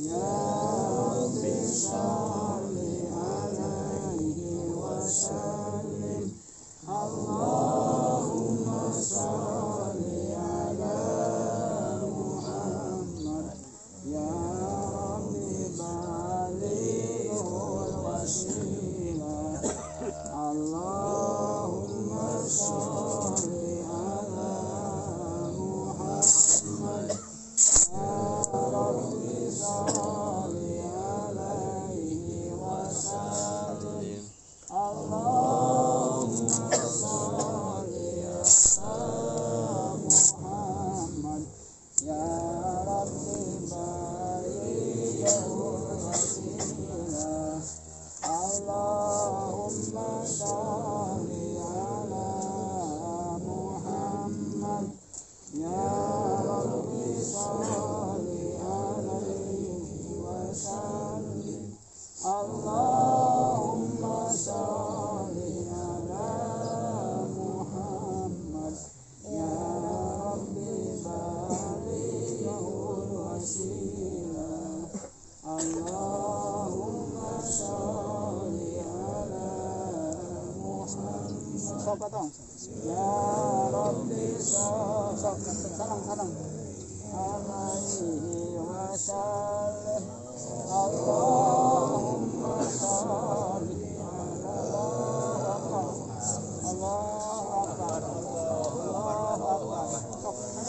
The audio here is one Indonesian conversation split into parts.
Ya Rabbi salli alaihi wasallim. Allahumma salli ala Muhammad. Ya Rabbi balighul wasilah. Allahumma salli ala Muhammad. Ya Rabbi salli alaihi wasallim. Allahumma salli ala Muhammad. Ya Rabbi balighul wasilah. Allahumma salli ala Muhammad. Ya Rabbi salli alaihi wasallim. Allahumma salli ala Muhammad. Ya Rabbi balighul wasilah. Allahumma salli ala Muhammad. Ya Rabbi salli alaihi wasallam. Allahumma salli ala Allahu Akbar. Allahu Akbar. Sok tengah.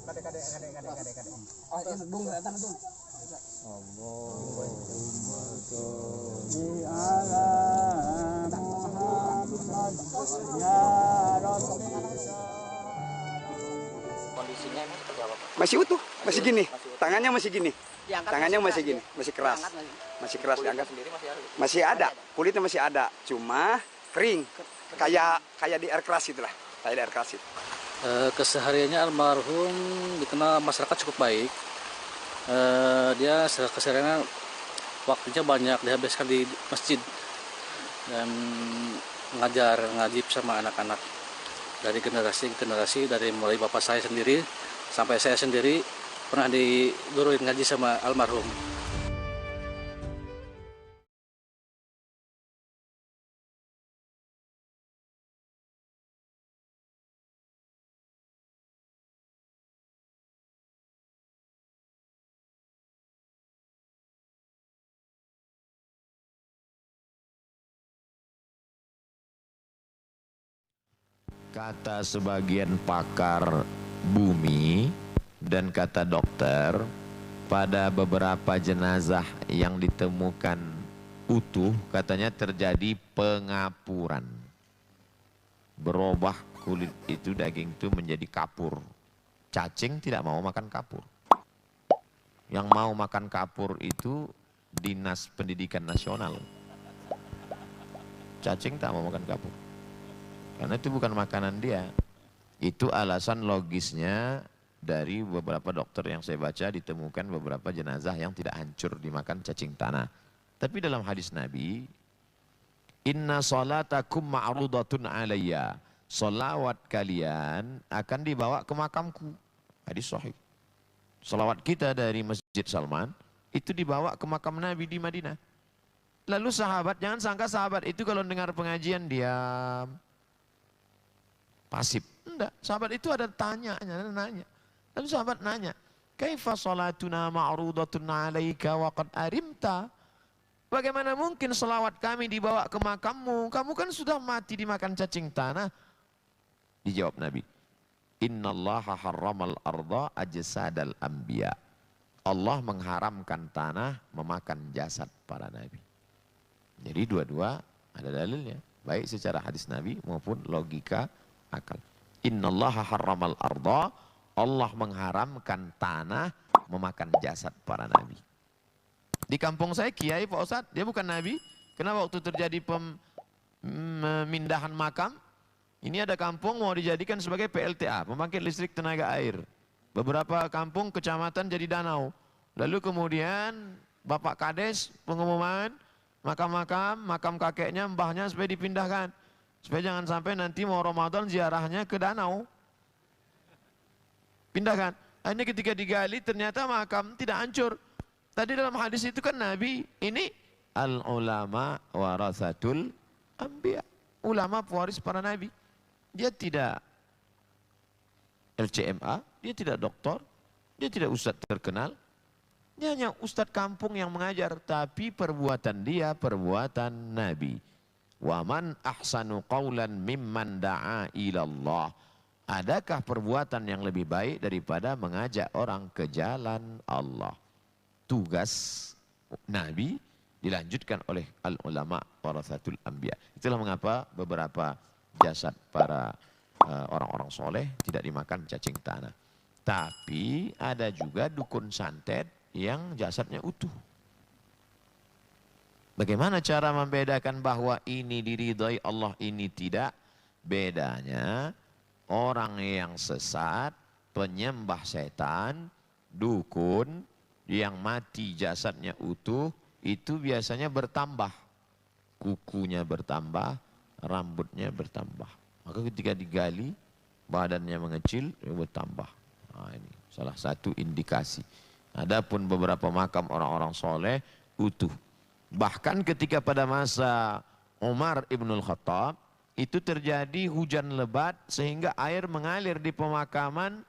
Kade. Oh, ini dung datang dung. Allahumma sholli ala Muhammad. Ya Rabbi. Kondisinya emang seperti apa, Pak? Masih utuh, masih gini. Tangannya masih gini. Tangannya masih gini, masih keras. Masih keras diangkat. Sendiri Masih ada, kulitnya masih ada. Cuma kering. Kayak di air keras itulah. Kayak di air keras itu. Kesehariannya almarhum dikenal masyarakat cukup baik. Dia kesehariannya waktunya banyak dihabiskan di masjid dan ngaji sama anak-anak dari generasi ke generasi, dari mulai bapak saya sendiri sampai saya sendiri pernah diguruin ngaji sama almarhum. Kata sebagian pakar bumi dan kata dokter, pada beberapa jenazah yang ditemukan utuh katanya terjadi pengapuran. Berubah kulit itu, daging itu menjadi kapur. Cacing tidak mau makan kapur. Yang mau makan kapur itu Dinas Pendidikan Nasional. Cacing tak mau makan kapur. Karena itu bukan makanan dia. Itu alasan logisnya dari beberapa dokter yang saya baca, ditemukan beberapa jenazah yang tidak hancur dimakan cacing tanah. Tapi dalam hadis Nabi, inna salatakum ma'rudatun alayya. Salawat kalian akan dibawa ke makamku. Hadis sahih. Salawat kita dari Masjid Salman itu dibawa ke makam Nabi di Madinah. Lalu sahabat, jangan sangka sahabat itu kalau dengar pengajian diam, pasif. Enggak, sahabat itu ada nanya. Lalu sahabat nanya, kaifa salatuna ma'rudatun alaika wa qad arimta? Bagaimana mungkin selawat kami dibawa ke makammu? Kamu kan sudah mati dimakan cacing tanah. Dijawab Nabi, innallaha harramal arda ajsadal anbiya. Allah mengharamkan tanah memakan jasad para nabi. Jadi dua-dua ada dalilnya, baik secara hadis Nabi maupun logika akal. Innallaha harramal arda, Allah mengharamkan tanah memakan jasad para nabi. Di kampung saya kiai Pak Ustadz, dia bukan nabi. Kenapa waktu terjadi pemindahan makam, ini ada kampung mau dijadikan sebagai PLTA, pembangkit listrik tenaga air. Beberapa kampung kecamatan jadi danau. Lalu kemudian Bapak Kades pengumuman makam kakeknya, mbahnya supaya dipindahkan. Supaya jangan sampai nanti mau Ramadan ziarahnya ke danau. pindahkan. Hanya ketika digali ternyata makam tidak hancur. Tadi dalam hadis itu kan Nabi, ini al-ulama warasatul anbiya. Ulama pewaris para nabi. Dia tidak LCMA, dia tidak doktor, dia tidak ustadz terkenal. Dia hanya ustadz kampung yang mengajar, tapi perbuatan dia perbuatan nabi. Wa man ahsanu qawlan mimman da'a ilallah. Adakah perbuatan yang lebih baik daripada mengajak orang ke jalan Allah? Tugas nabi dilanjutkan oleh al-ulama warasatul anbiya. Itulah mengapa beberapa jasad para orang-orang soleh tidak dimakan cacing tanah. Tapi ada juga dukun santet yang jasadnya utuh. Bagaimana cara membedakan bahwa ini diridhai Allah, ini tidak? Bedanya orang yang sesat, penyembah setan, dukun yang mati jasadnya utuh, itu biasanya bertambah. Kukunya bertambah, rambutnya bertambah. Maka ketika digali, badannya mengecil, bertambah. Nah, ini salah satu indikasi. Adapun beberapa makam orang-orang soleh utuh. Bahkan ketika pada masa Umar Ibnul Khattab, itu terjadi hujan lebat sehingga air mengalir di pemakaman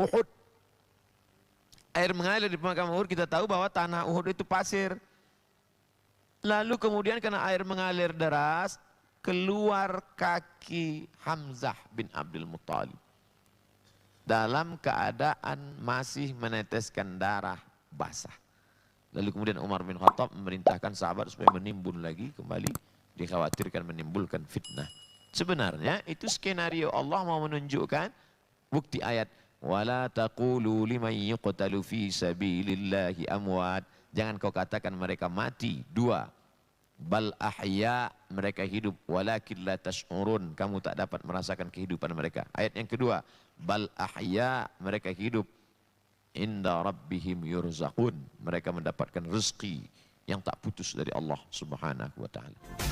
Uhud. Air mengalir di pemakaman Uhud, kita tahu bahwa tanah Uhud itu pasir. Lalu kemudian karena air mengalir deras, keluar kaki Hamzah bin Abdul Muttalib. Dalam keadaan masih meneteskan darah basah. Lalu kemudian Umar bin Khattab memerintahkan sahabat supaya menimbun lagi kembali. Dikhawatirkan menimbulkan fitnah. Sebenarnya itu skenario Allah mau menunjukkan bukti ayat. Wala taqulu liman yuqtalu fi sabilillahi amwat. Jangan kau katakan mereka mati. Dua. Bal ahya, mereka hidup. Walakin la tash'urun, kamu tak dapat merasakan kehidupan mereka. Ayat yang kedua. Bal ahya, mereka hidup. Inda rabbihim yurzaqun, mereka mendapatkan rezeki yang tak putus dari Allah Subhanahu wa ta'ala.